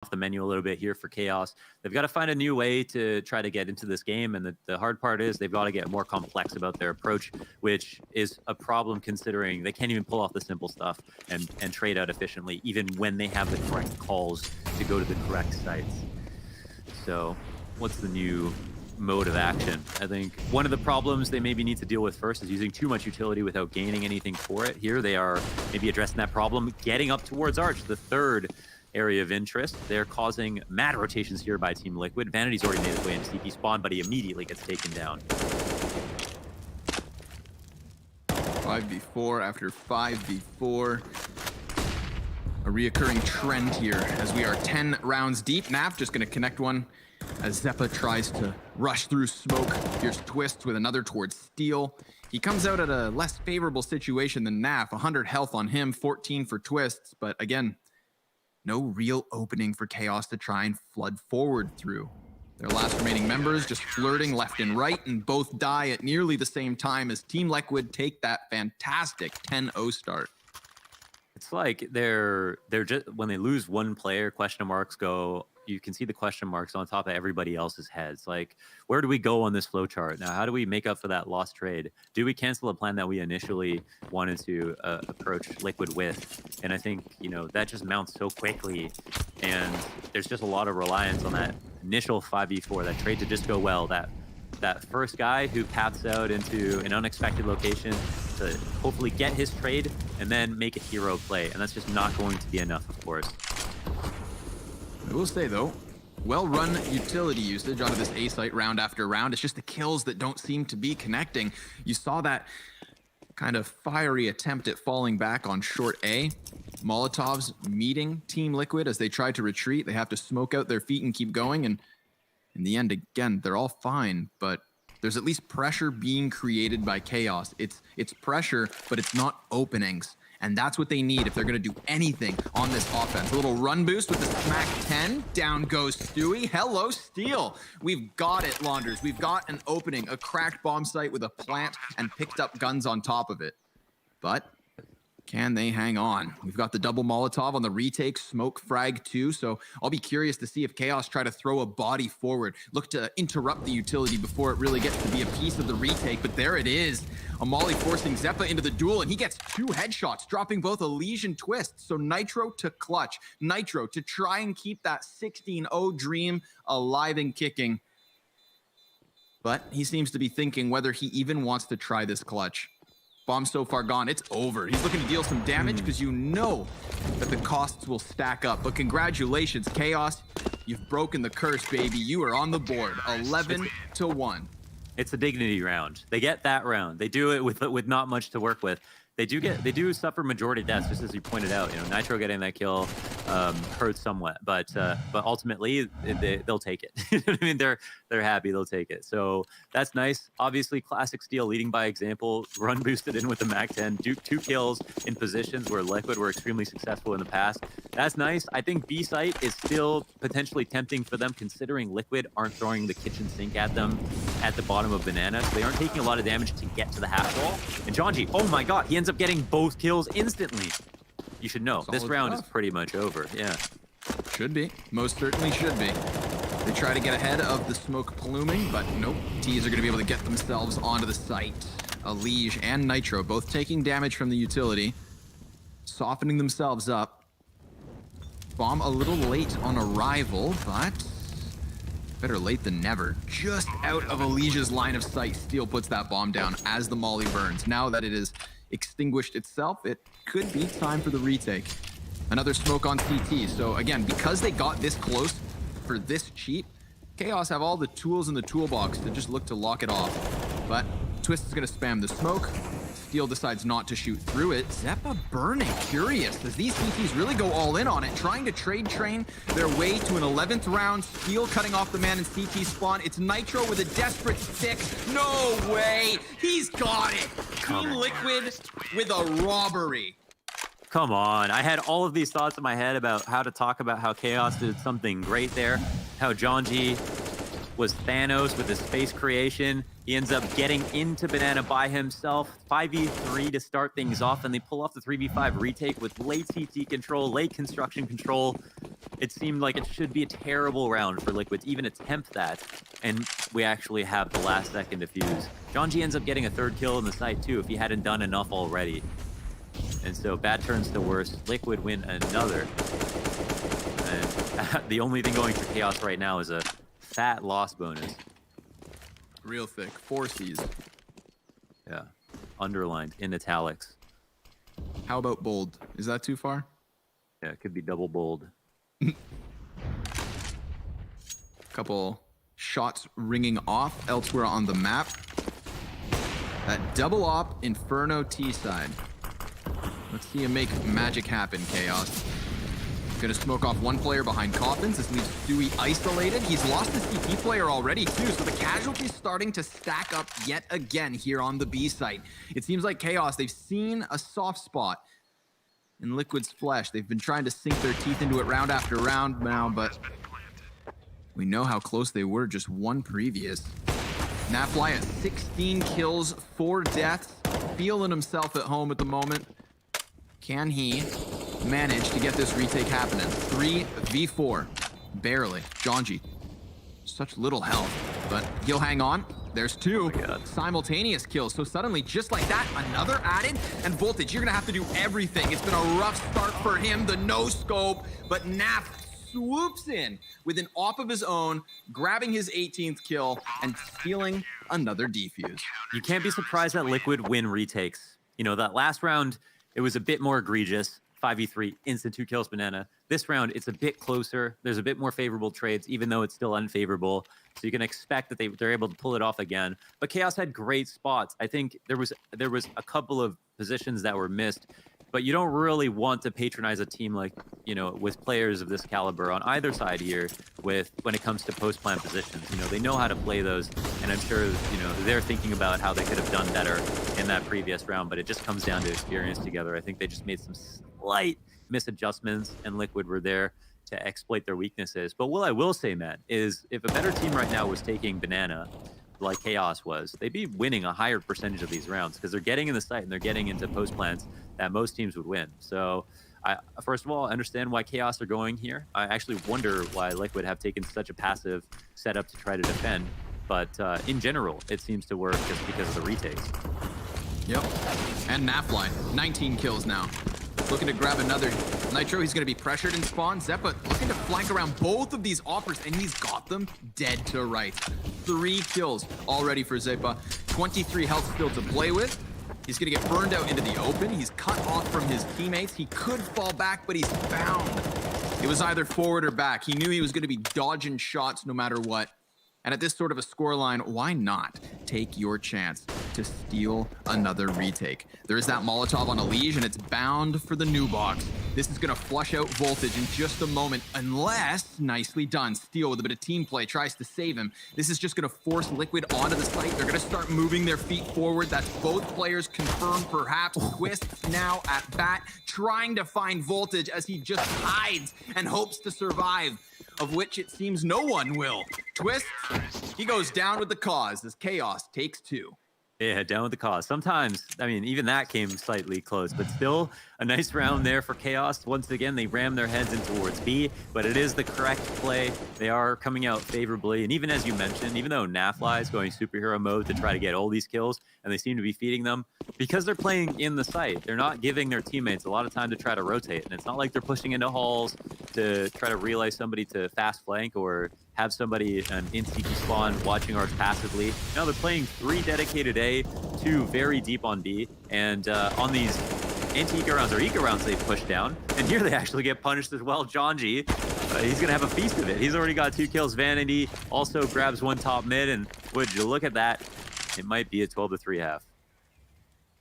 off the menu a little bit here for Chaos. They've got to find a new way to try to get into this game, and the hard part is they've got to get more complex about their approach, which is a problem considering they can't even pull off the simple stuff and trade out efficiently, even when they have the correct calls to go to the correct sites. So what's the new mode of action? I think one of the problems they maybe need to deal with first is using too much utility without gaining anything for it. Here they are maybe addressing that problem, getting up towards Arch, the third area of interest. They're causing mad rotations here by Team Liquid. Vanity's already made his way into CP spawn, but he immediately gets taken down. 5v4 after 5v4. A reoccurring trend here as we are 10 rounds deep. Naf just going to connect one as Xeppaa tries to rush through smoke. Here's Twist with another towards Steel. He comes out at a less favorable situation than Naf. 100 health on him, 14 for Twists. But again, no real opening for Chaos to try and flood forward through. Their last remaining members just flirting left and right, and both die at nearly the same time as Team Liquid take that fantastic 10-0 start. It's like they're just, when they lose one player, question marks go. You can see the question marks on top of everybody else's heads. Like, where do we go on this flowchart? Now, how do we make up for that lost trade? Do we cancel a plan that we initially wanted to approach Liquid with? And I think, you know, that just mounts so quickly. And there's just a lot of reliance on that initial 5v4, that trade to just go well. That first guy who paths out into an unexpected location to hopefully get his trade and then make a hero play. And that's just not going to be enough, of course. I will say, though, well-run utility usage out of this A site round after round. It's just the kills that don't seem to be connecting. You saw that kind of fiery attempt at falling back on short A. Molotovs meeting Team Liquid as they try to retreat. They have to smoke out their feet and keep going. And in the end, again, they're all fine, but there's at least pressure being created by Chaos. It's pressure, but it's not openings. And that's what they need if they're going to do anything on this offense. A little run boost with the smack 10. Down goes Stewie. Hello, Steel. We've got it, Launders. We've got an opening, a cracked bomb site with a plant and picked up guns on top of it. But can they hang on? We've got the double Molotov on the retake, smoke frag too, so I'll be curious to see if Chaos try to throw a body forward, look to interrupt the utility before it really gets to be a piece of the retake, but there it is. A molly forcing Xeppaa into the duel, and he gets 2 headshots, dropping both Elige and Twist, so Nitro to clutch. Nitro to try and keep that 16-0 dream alive and kicking. But he seems to be thinking whether he even wants to try this clutch. Bomb so far gone, it's over. He's looking to deal some damage because you know that the costs will stack up. But congratulations, Chaos. You've broken the curse, baby. You are on the board, 11-1. It's a dignity round. They get that round. They do it with not much to work with. They do suffer majority deaths, just as you pointed out. You know, Nitro getting that kill hurts somewhat, but ultimately they'll take it. I mean, they're happy, they'll take it. So that's nice. Obviously, classic Steel leading by example. Run boosted in with the Mac 10. Duke 2 kills in positions where Liquid were extremely successful in the past. That's nice. I think B site is still potentially tempting for them, considering Liquid aren't throwing the kitchen sink at them at the bottom of Banana, so they aren't taking a lot of damage to get to the half wall. And Jonji, oh my god, he ends up getting both kills instantly. You should know, this round is pretty much over. Yeah. Should be. Most certainly should be. They try to get ahead of the smoke pluming, but nope. T's are going to be able to get themselves onto the site. Elige and Nitro both taking damage from the utility, softening themselves up. Bomb a little late on arrival, but better late than never. Just out of Elige's line of sight, Steel puts that bomb down as the molly burns. Now that it is extinguished itself, it could be time for the retake. Another smoke on CT. So again, because they got this close for this cheap, Chaos have all the tools in the toolbox to just look to lock it off. But Twist is going to spam the smoke. Steel decides not to shoot through it. Xeppaa burning, curious, as these CTs really go all in on it, trying to trade train their way to an 11th round. Steel cutting off the man in CT spawn. It's Nitro with a desperate stick. No way! He's got it! Team Liquid with a robbery. Come on. I had all of these thoughts in my head about how to talk about how Chaos did something great there, how Jonji was Thanos with his space creation. He ends up getting into Banana by himself. 5v3 to start things off, and they pull off the 3v5 retake with late CT control, late construction control. it seemed like it should be a terrible round for Liquid to even attempt that, and we actually have the last second defuse. John G ends up getting a 3rd kill in the site too if he hadn't done enough already. And so bad turns to worse. Liquid win another. And the only thing going for Chaos right now is a fat loss bonus. Real thick. 4 Cs. Yeah. Underlined in italics. How about bold? Is that too far? Yeah, it could be double bold. Couple shots ringing off elsewhere on the map. That double op Inferno T side. Let's see him make magic happen, Chaos. Gonna smoke off one player behind Coffins. This leaves Stewie isolated. He's lost his CP player already too, so the casualties starting to stack up yet again here on the B site. It seems like Chaos, they've seen a soft spot in Liquid's flesh. They've been trying to sink their teeth into it round after round now, but we know how close they were just one previous. Nafly at 16 kills, 4 deaths, feeling himself at home at the moment. Can he manage to get this retake happening? 3v4. Barely. Jonji. Such little health, but he'll hang on. There's 2 simultaneous kills. So suddenly, just like that, another added. And Voltage, you're going to have to do everything. It's been a rough start for him. The no-scope, but Naf swoops in with an op of his own, grabbing his 18th kill and stealing another defuse. You can't be surprised that Liquid win retakes. You know, that last round, it was a bit more egregious. 5v3, instant 2 kills, Banana. This round, it's a bit closer. There's a bit more favorable trades, even though it's still unfavorable. So you can expect that they're able to pull it off again. But Chaos had great spots. I think there was a couple of positions that were missed. But you don't really want to patronize a team like, you know, with players of this caliber on either side here when it comes to post-plant positions. You know, they know how to play those, and I'm sure, you know, they're thinking about how they could have done better in that previous round, but it just comes down to experience together. I think they just made some slight misadjustments, and Liquid were there to exploit their weaknesses. But what I will say, Matt, is if a better team right now was taking Banana, like Chaos was, they'd be winning a higher percentage of these rounds because they're getting in the site and they're getting into post plants that most teams would win. So first of all, I understand why Chaos are going here. I actually wonder why Liquid have taken such a passive setup to try to defend. But in general, it seems to work just because of the retakes. Yep. And Nafly, 19 kills now. Looking to grab another Nitro. He's going to be pressured in spawn. Zeppa looking to flank around both of these offers, and he's got them dead to rights. 3 kills already for Zeppa. 23 health still to play with. He's going to get burned out into the open. He's cut off from his teammates. He could fall back, but he's bound. It was either forward or back. He knew he was going to be dodging shots no matter what. And at this sort of a scoreline, why not take your chance to steal another retake? There is that Molotov on a Liege, and it's bound for the new box. This is going to flush out Voltage in just a moment, unless, nicely done, Steel with a bit of team play tries to save him. This is just going to force Liquid onto the site. They're going to start moving their feet forward. That's both players confirmed, perhaps. Twist now at bat, trying to find Voltage as he just hides and hopes to survive, of which it seems no one will. Twist, he goes down with the cause as Chaos takes 2. Yeah, down with the cause. Sometimes, I mean, even that came slightly close, but still a nice round there for Chaos. Once again, they ram their heads in towards B, but it is the correct play. They are coming out favorably. And even as you mentioned, even though Nafly is going superhero mode to try to get all these kills, and they seem to be feeding them, because they're playing in the site, they're not giving their teammates a lot of time to try to rotate. And it's not like they're pushing into halls to try to relay somebody to fast flank or have somebody in CT spawn watching ours passively. Now they're playing 3 dedicated A, 2 very deep on B, and on these anti-eco rounds or eco rounds they push down, and here they actually get punished as well. Jonji, he's gonna have a feast of it. He's already got 2 kills. Vanity also grabs 1 top mid, and would you look at that, it might be a 12-3 half.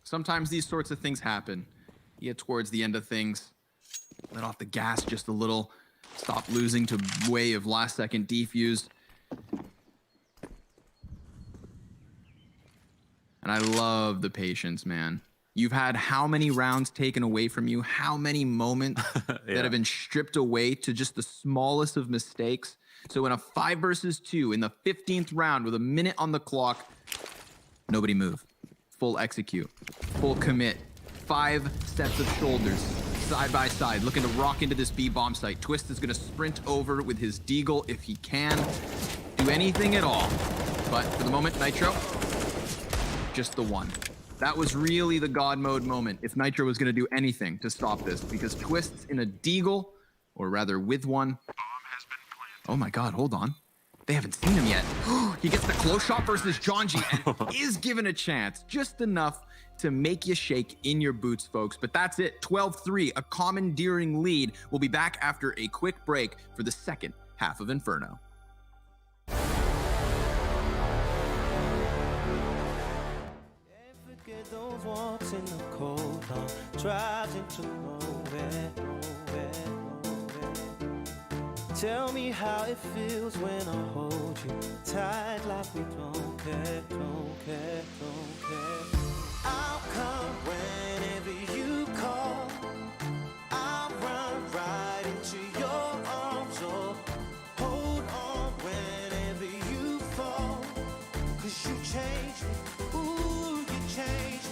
Sometimes these sorts of things happen. You get towards the end of things, let off the gas just a little, stop losing to way of last second defuse. And I love the patience, man. You've had how many rounds taken away from you? How many moments that have been stripped away to just the smallest of mistakes? So in a 5 versus 2, in the 15th round with a minute on the clock, nobody move. Full execute. Full commit. 5 sets of shoulders. side by side, looking to rock into this B bomb site. Twist is going to sprint over with his Deagle if he can. Do anything at all. But for the moment, Nitro, just the one. That was really the God mode moment if Nitro was going to do anything to stop this, because Twist's in a Deagle, or rather with one. Oh my God, hold on. They haven't seen him yet. He gets the close shot versus Jonji and is given a chance, just enough to make you shake in your boots, folks. But that's it, 12-3, a commandeering lead. We'll be back after a quick break for the second half of Inferno. Those walks in the cold, drives into nowhere. Tell me how it feels when I hold you tight like we don't care. I'll come whenever you call. I'll run right into your arms or hold on whenever you fall. 'Cause you change me, ooh, you change me.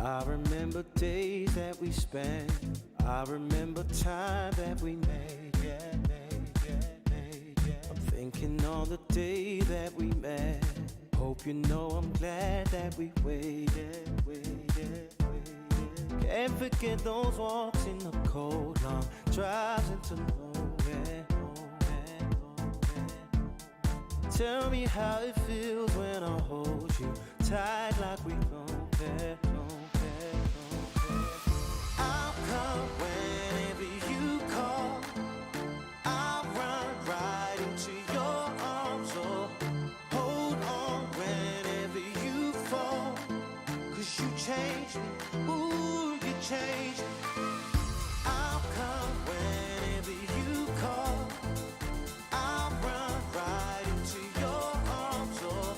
I remember days that we spent. I remember time that we made, yeah. I'm thinking on the day that we met. Hope you know I'm glad that we waited. Can't forget those walks in the cold, long drives into nowhere. Tell me how it feels when I hold you tight like we don't care. I'll come whenever you call. I'll run right into your arms or hold on whenever you fall. 'Cause you change me, ooh, you change me. I'll come whenever you call. I'll run right into your arms or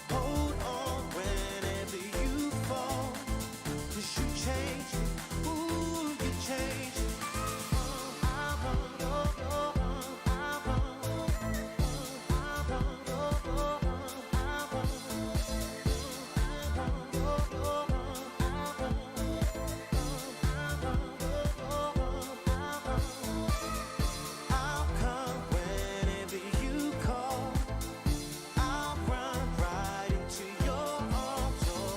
hold on whenever you fall. 'Cause you change me, ooh, you change me. I'll come whenever you call. I'll run right into your arms or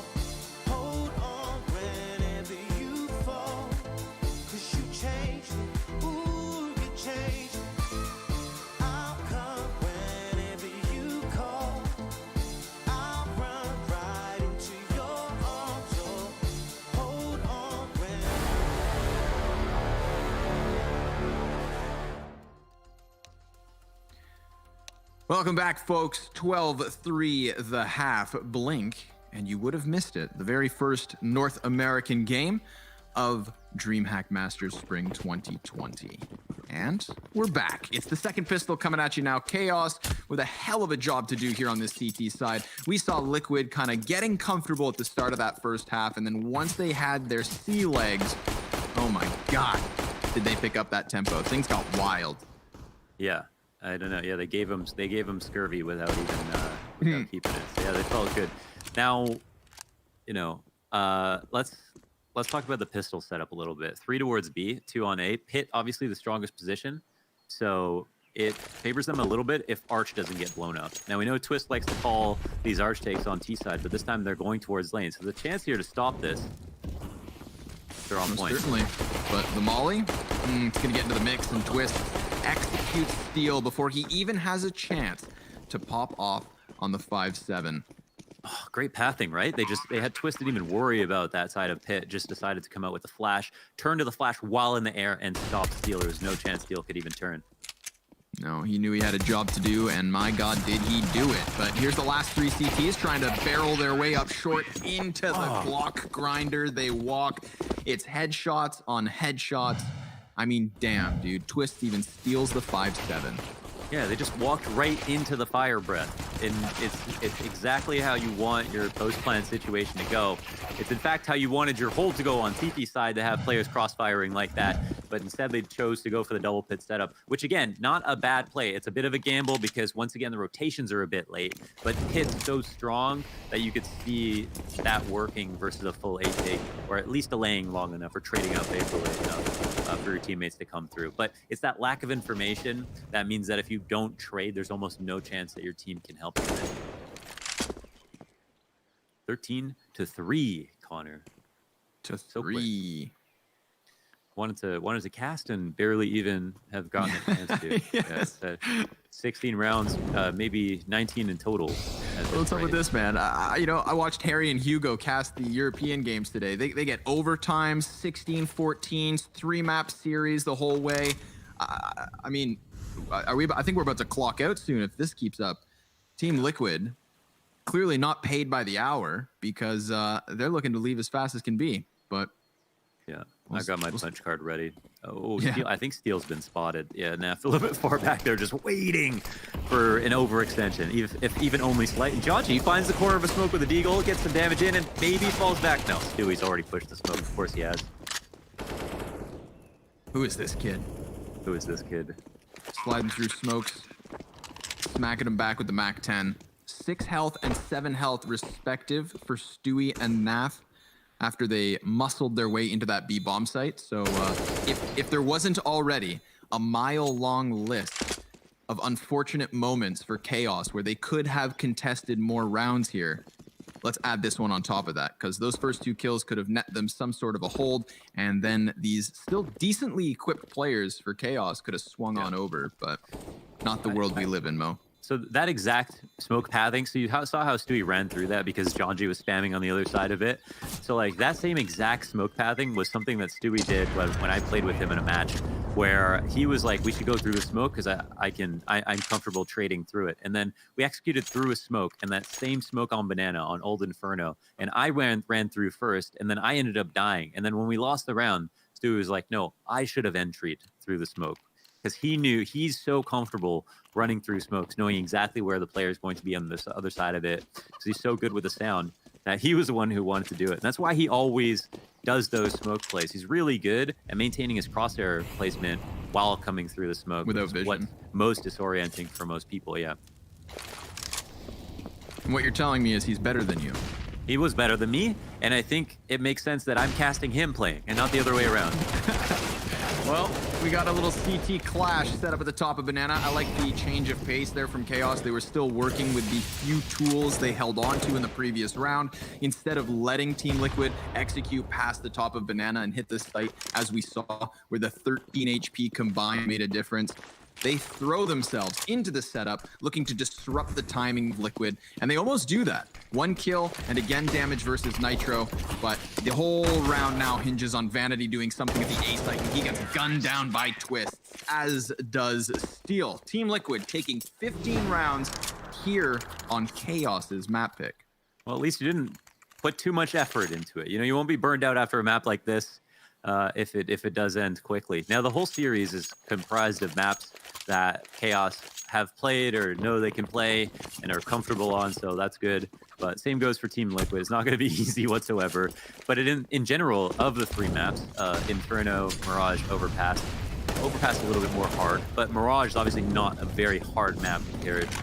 hold on whenever you fall. 'Cause you change me, ooh, you change me. I'll come whenever you call. I'll run right into your arms or hold on Welcome back, folks. 12-3 the half. Blink, and you would have missed it. The very first North American game of DreamHack Masters Spring 2020. And we're back. It's the second pistol coming at you now. Chaos with a hell of a job to do here on this CT side. We saw Liquid kind of getting comfortable at the start of that first half, and then once they had their sea legs, oh my God, did they pick up that tempo. Things got wild. Yeah, I don't know. Yeah, they gave him scurvy without even without keeping it. So yeah, they felt good. Now, you know, let's talk about the pistol setup a little bit. 3 towards B, 2 on A. Pit obviously the strongest position, so it favors them a little bit if Arch doesn't get blown up. Now we know Twist likes to call these Arch takes on T side, but this time they're going towards lane. So the chance here to stop this, they're on point. Certainly, but the Molly, it's gonna get into the mix, and Twist executes Steel before he even has a chance to pop off on the 5-7. Oh, great pathing, right? They had Twist didn't even worry about that side of Pit, just decided to come out with the flash, turn to the flash while in the air, and stop Steel. There was no chance Steel could even turn. No, he knew he had a job to do, and my God, did he do it. But here's the last 3 CTs trying to barrel their way up short into the block grinder. They walk. It's headshots on headshots. I mean, damn, dude. Twist even steals the 5-7. Yeah, they just walked right into the fire breath, and it's exactly how you want your post-plant situation to go. It's in fact how you wanted your hold to go on TP side to have players cross-firing like that, but instead they chose to go for the double pit setup, which again, not a bad play. It's a bit of a gamble because once again the rotations are a bit late, but Pit's so strong that you could see that working versus a full 8-take, or at least delaying long enough or trading out favorably enough for your teammates to come through. But it's that lack of information that means that if you don't trade, there's almost no chance that your team can help you win. 13-3, Connor. To So quick. 3. Wanted to cast and barely even have gotten a chance to. Yes. Yeah, 16 rounds, maybe 19 in total. What's up with this, man? I watched Harry and Hugo cast the European games today. They get overtimes, 16-14s, 3-map series the whole way. I mean, I think we're about to clock out soon if this keeps up. Team Liquid, clearly not paid by the hour because they're looking to leave as fast as can be. But yeah, I got my punch card ready. Oh, Yeah. Steel, I think Steel's been spotted. Yeah, Neff a little bit far back there, just waiting for an overextension, if even only slight. And Joji finds the corner of a smoke with a deagle, gets some damage in, and maybe falls back. No, Stewie's already pushed the smoke. Of course he has. who is this kid? Who is this kid? Sliding through smokes, smacking him back with the Mac 10. 6 health and 7 health respective for Stewie and Nath after they muscled their way into that B bomb site. So if there wasn't already a mile-long list of unfortunate moments for Chaos where they could have contested more rounds here, let's add this one on top of that, because those first 2 kills could have net them some sort of a hold, and then these still decently equipped players for Chaos could have swung on over, but not the world we live in, Mo. So that exact smoke pathing, so you saw how Stewie ran through that because Jonji was spamming on the other side of it. So like that same exact smoke pathing was something that Stewie did when I played with him in a match, where he was like, we should go through the smoke because I'm comfortable trading through it. And then we executed through a smoke, and that same smoke on Banana on Old Inferno, and I ran through first, and then I ended up dying. And then when we lost the round, Stewie was like, no, I should have entryed through the smoke. Because he knew he's so comfortable running through smokes, knowing exactly where the player is going to be on this other side of it. Because he's so good with the sound that he was the one who wanted to do it. And that's why he always does those smoke plays. He's really good at maintaining his crosshair placement while coming through the smoke. Without which is what vision. most disorienting for most people, yeah. And what you're telling me is he's better than you. He was better than me, and I think it makes sense that I'm casting him playing and not the other way around. Well, we got a little CT clash set up at the top of Banana. I like the change of pace there from Chaos. They were still working with the few tools they held on to in the previous round. Instead of letting Team Liquid execute past the top of Banana and hit the site, as we saw, where the 13 HP combined made a difference, they throw themselves into the setup, looking to disrupt the timing of Liquid, and they almost do that. 1 kill, and again damage versus Nitro, but the whole round now hinges on Vanity doing something at the A site, and he gets gunned down by Twist, as does Steel. Team Liquid taking 15 rounds here on Chaos's map pick. Well, at least you didn't put too much effort into it. You know, you won't be burned out after a map like this if it does end quickly. Now, the whole series is comprised of maps that Chaos have played or know they can play and are comfortable on, so that's good. But same goes for Team Liquid. It's not going to be easy whatsoever. But in general, of the 3 maps, Inferno, Mirage, Overpass. Overpass a little bit more hard, but Mirage is obviously not a very hard map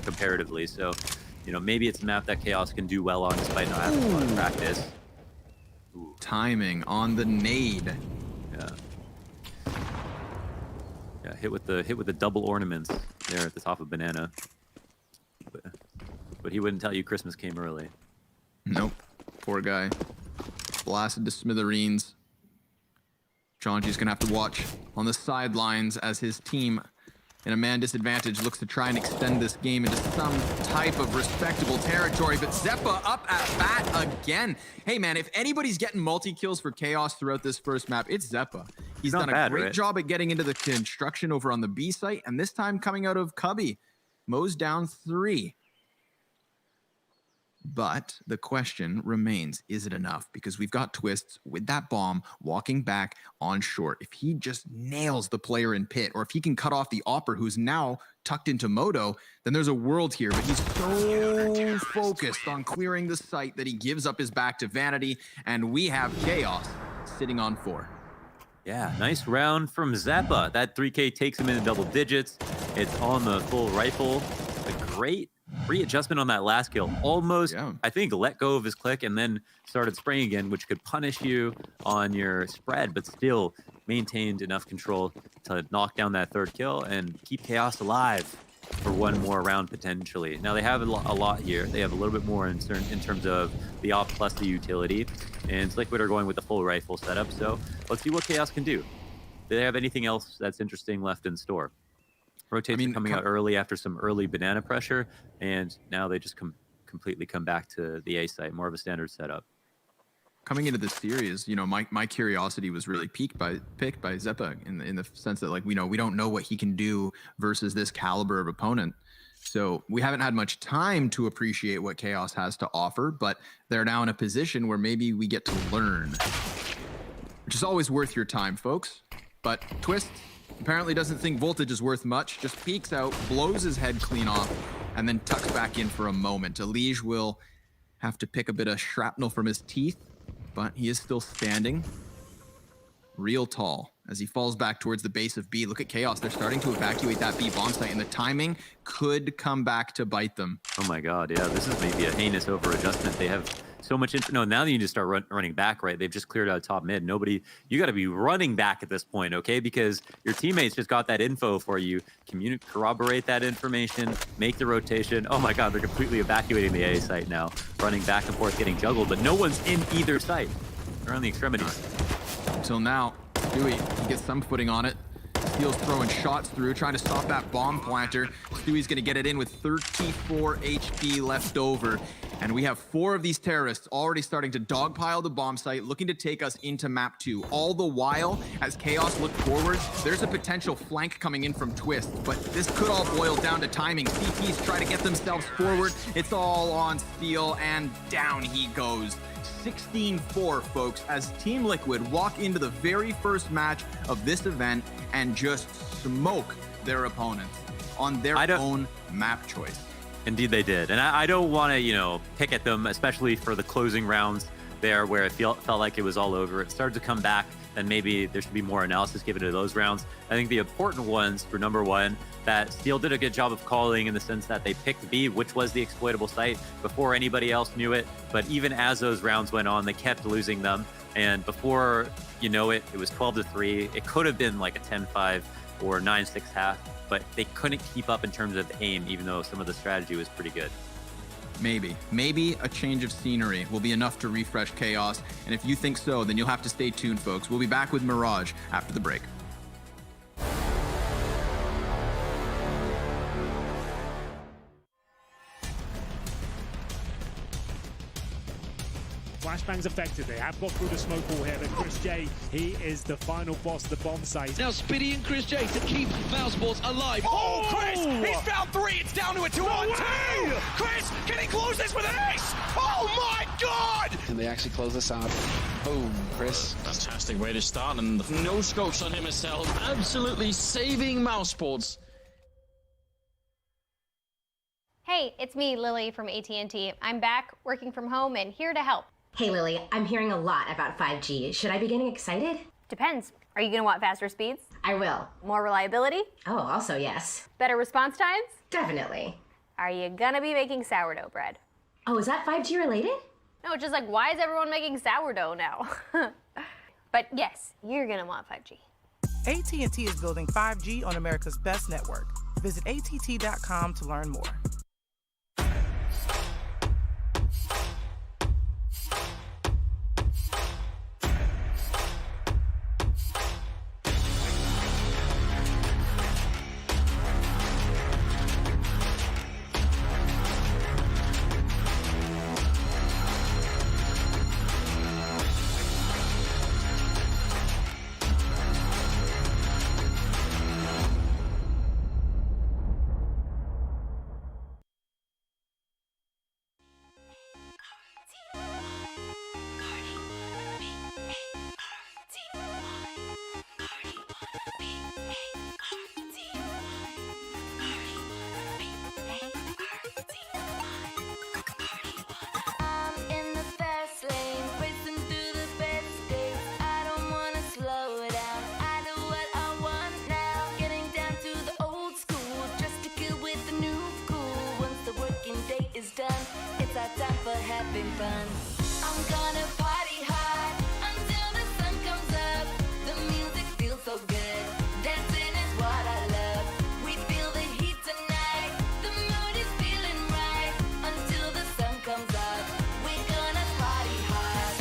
comparatively. So, you know, maybe it's a map that Chaos can do well on despite not having a lot of practice. Ooh. Timing on the nade. Yeah. Yeah, hit with the double ornaments there at the top of Banana. But he wouldn't tell you Christmas came early. Nope. Poor guy. Blasted to smithereens. Jonji's gonna have to watch on the sidelines as his team in a man disadvantage looks to try and extend this game into some type of respectable territory, but Zeppa up at bat again. Hey man, if anybody's getting multi-kills for Chaos throughout this first map, it's Zeppa. He's Not done a bad, great right? job at getting into the construction over on the B site, and this time coming out of Cubby. Mo's down 3. But the question remains, is it enough? Because we've got Twists with that bomb walking back on short. If he just nails the player in pit, or if he can cut off the Opper who's now tucked into Moto, then there's a world here. But he's so focused on clearing the site that he gives up his back to Vanity, and we have Chaos sitting on 4. Yeah, nice round from Zappa. That 3K takes him into double digits. It's on the full rifle. A great readjustment on that last kill. Almost, I think, let go of his click and then started spraying again, which could punish you on your spread, but still maintained enough control to knock down that 3rd kill and keep Chaos alive for one more round potentially. Now they have a lot here. They have a little bit more in terms of the op plus the utility, and Liquid are going with the full rifle setup. So let's see what Chaos can do. Do they have anything else that's interesting left in store? Rotates coming out early after some early banana pressure, and now they just completely come back to the A site, more of a standard setup. Coming into this series, you know, my curiosity was really piqued by Zeppa in the sense that, like, we don't know what he can do versus this caliber of opponent. So we haven't had much time to appreciate what Chaos has to offer, but they're now in a position where maybe we get to learn, which is always worth your time, folks. But Twist apparently doesn't think Voltage is worth much, just peeks out, blows his head clean off, and then tucks back in for a moment. Elige will have to pick a bit of shrapnel from his teeth, but he is still standing real tall as he falls back towards the base of B. Look at Chaos. They're starting to evacuate that B bomb site, and the timing could come back to bite them. Oh my god, yeah, this is maybe a heinous over adjustment. They have so much no, now you need to start running back, right? They've just cleared out top mid. Nobody, you got to be running back at this point, okay? Because your teammates just got that info for you. Corroborate that information, make the rotation. Oh my god, they're completely evacuating the A site now, running back and forth, getting juggled, but no one's in either site. They're on the extremities. Until now, Stewie, he gets some footing on it. Steele's throwing shots through, trying to stop that bomb planter. Stewie's gonna get it in with 34 HP left over. And we have 4 of these terrorists already starting to dogpile the bomb site, looking to take us into map 2. All the while, as Chaos look forwards, there's a potential flank coming in from Twist, but this could all boil down to timing. CPs try to get themselves forward. It's all on Steele, and down he goes. 16-4, folks, as Team Liquid walk into the very first match of this event and just smoke their opponents on their own map choice. Indeed they did. And I don't want to, pick at them, especially for the closing rounds there where it felt like it was all over. It started to come back, and maybe there should be more analysis given to those rounds. I think the important ones for number 1, that Steel did a good job of calling in the sense that they picked B, which was the exploitable site, before anybody else knew it. But even as those rounds went on, they kept losing them. And before you know it, it was 12-3. It could have been like a 10-5 or 9-6 half, but they couldn't keep up in terms of aim, even though some of the strategy was pretty good. Maybe a change of scenery will be enough to refresh Chaos. And if you think so, then you'll have to stay tuned, folks. We'll be back with Mirage after the break. Flashbang's affected. They have got through the smoke wall here, but Chris J, he is the final boss of the bomb site. Now Spitty and Chris J to keep Mousesports alive. Oh, Chris! He's found 3. It's down to a 2-on-2. Chris, can he close this with an ace? Oh my God! Can they actually close this out? Boom, Chris. Fantastic way to start, and no scopes on him himself. Absolutely saving Mousesports. Hey, it's me, Lily from AT&T. I'm back, working from home, and here to help. Hey Lily, I'm hearing a lot about 5G. Should I be getting excited? Depends. Are you gonna want faster speeds? I will. More reliability? Oh, also yes. Better response times? Definitely. Are you gonna be making sourdough bread? Oh, is that 5G related? No, it's just like, why is everyone making sourdough now? But yes, you're gonna want 5G. AT&T is building 5G on America's best network. Visit att.com to learn more. done. It's our time for having fun. I'm gonna party hard until the sun comes up. The music feels so good. Dancing is what I love. We feel the heat tonight. The mood is feeling right until the sun comes up. We're gonna party hard.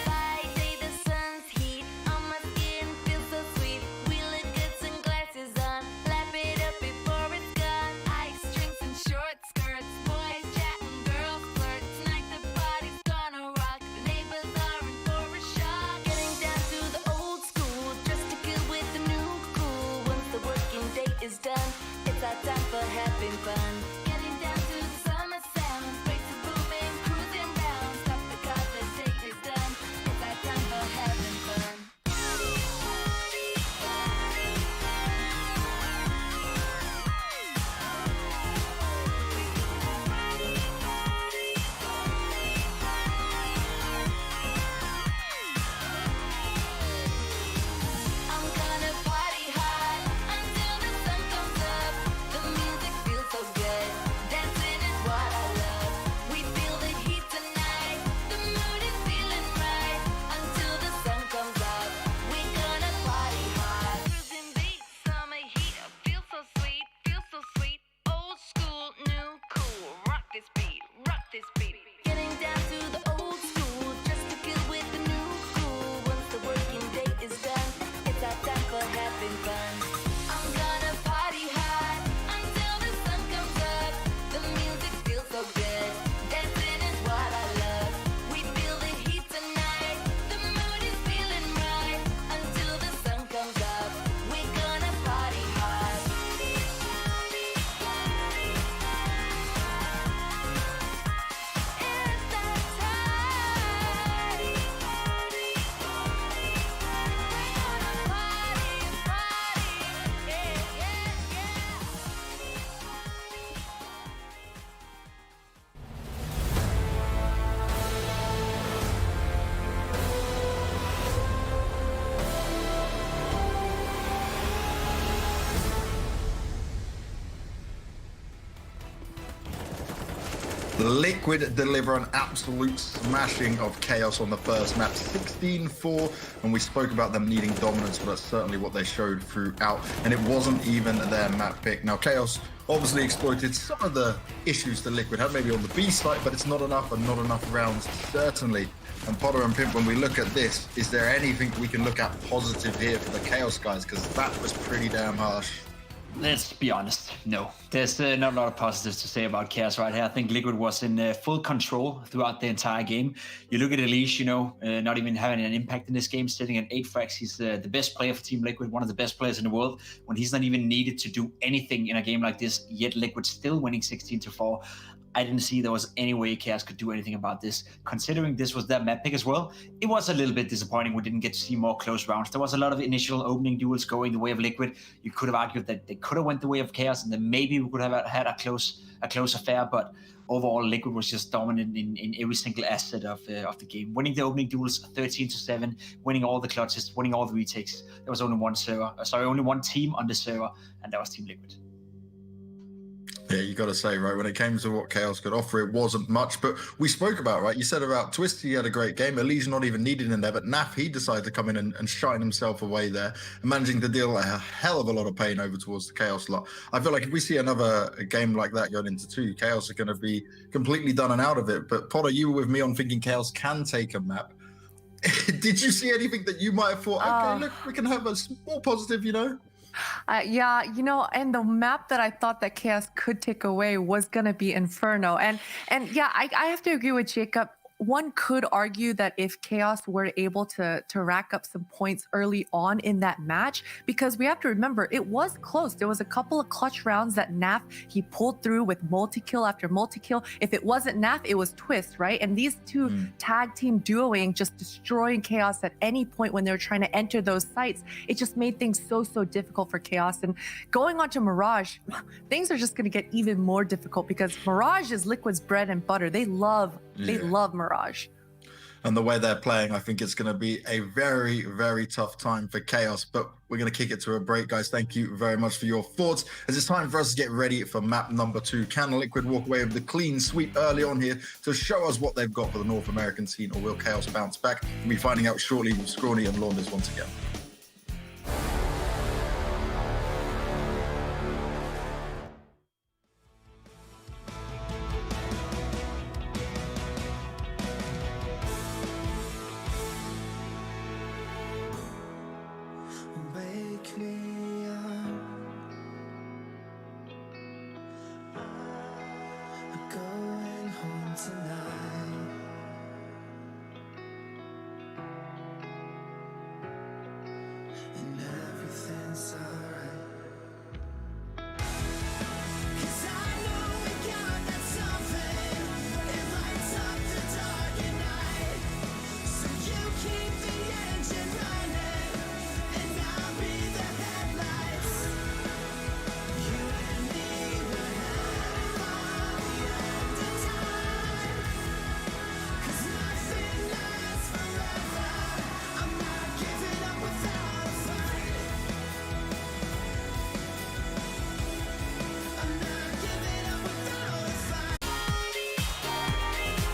Friday, the sun's heat on my skin feels so sweet. We look good, sunglasses on, lap it up before it's gone. Ice drinks and short skirts, boys chatting, girls flirt. Tonight the party's gonna rock. The neighbors are in for a shock. Getting down to the old school, just to get with the new cool. Once the working day is done, it's our time for having fun. Getting down to the summer sound, space is booming, cruising round. Stop the car, the day is done. It's our time for having fun. I'm gonna party hard until the sun comes up. The music feels so good. Dancing is what I love. We feel the heat tonight. The mood is feeling right until the sun comes up. We're gonna party hard. Cruising beats, summer heat. Feels so sweet, feels so sweet. Old school, new cool. Rock this beat, rock this beat. Getting down to the old school, just to get with the new cool. Once the working day is done, it's our time for having fun. I'm gonna party hard until the sun comes up. The music feels so good. Dancing is what I love. We feel the heat tonight. The mood is feeling right until the sun comes up. We're gonna party hard. It's our time. Party, yeah, yeah, yeah. Liquid deliver an absolute smashing of Chaos on the first map, 16-4, and we spoke about them needing dominance, but that's certainly what they showed throughout, and it wasn't even their map pick. Now, Chaos obviously exploited some of the issues that Liquid had, maybe on the B site, but it's not enough, and not enough rounds, certainly. And Potter and Pimp, when we look at this, is there anything we can look at positive here for the Chaos guys? Because that was pretty damn harsh. Let's be honest. No, there's not a lot of positives to say about Chaos right here. I think Liquid was in full control throughout the entire game. You look at Elise, not even having an impact in this game, sitting at 8 frags. He's the best player for Team Liquid, one of the best players in the world. When he's not even needed to do anything in a game like this, yet Liquid still winning 16-4. I didn't see there was any way Chaos could do anything about this. Considering this was their map pick as well, it was a little bit disappointing we didn't get to see more close rounds. There was a lot of initial opening duels going the way of Liquid. You could have argued that they could have went the way of Chaos, and then maybe we could have had a close affair, but overall Liquid was just dominant in every single asset of the game. Winning the opening duels 13-7, winning all the clutches, winning all the retakes. There was only one team on the server, and that was Team Liquid. Yeah, you got to say, right, when it came to what Chaos could offer, it wasn't much. But we spoke about, right, you said about Twist, he had a great game. Elise not even needed in there, but Naf, he decided to come in and shine himself away there, and managing to deal a hell of a lot of pain over towards the Chaos lot. I feel like if we see another game like that going into 2, Chaos are going to be completely done and out of it. But Potter, you were with me on thinking Chaos can take a map. Did you see anything that you might have thought, okay, look, we can have a small positive, Yeah, and the map that I thought that Chaos could take away was gonna be Inferno, and yeah, I have to agree with Jacob. one could argue that if Chaos were able to rack up some points early on in that match, because we have to remember it was close. There was a couple of clutch rounds that Naf he pulled through with multi-kill after multi-kill. If it wasn't Naf, it was Twist, right? And these two tag team duoing, just destroying Chaos at any point when they were trying to enter those sites, it just made things so difficult for Chaos. And going on to Mirage, things are just going to get even more difficult because Mirage is Liquid's bread and butter. They love Mirage. And the way they're playing, I think it's going to be a very, very tough time for Chaos. But we're going to kick it to a break, guys. Thank you very much for your thoughts. As it's time for us to get ready for map number 2. Can Liquid walk away with the clean sweep early on here to show us what they've got for the North American scene, or will Chaos bounce back? We'll be finding out shortly with Scrawny and Launders once again.